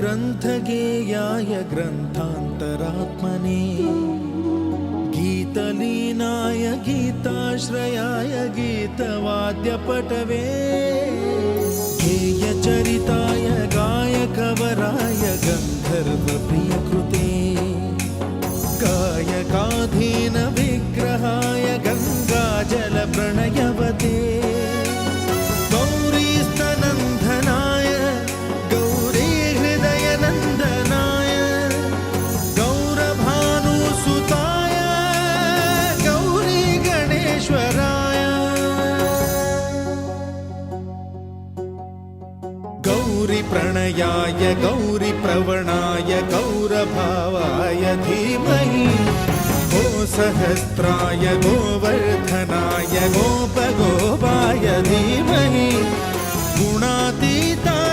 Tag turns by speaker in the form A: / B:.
A: ग्रन्थगेयाय ग्रन्थान्तरात्मने गीतलीनाय गीताश्रयाय गीतवाद्यपटवे गेयचरिताय गायकवराय गन्धर्वप्रियकृते गायकाधीन विग्रहाय गङ्गाजलप्रणयवते गौरीस्तनन्दनाय गौरीहृदयनन्दनाय गौरभानुसुताय गौरीगणेश्वराय गौरीप्रणयाय गौरीप्रवणाय गौरभावाय धीमहि गोसहस्राय गोवर्धनाय गोपगोपाय धीमहि गुणातीताय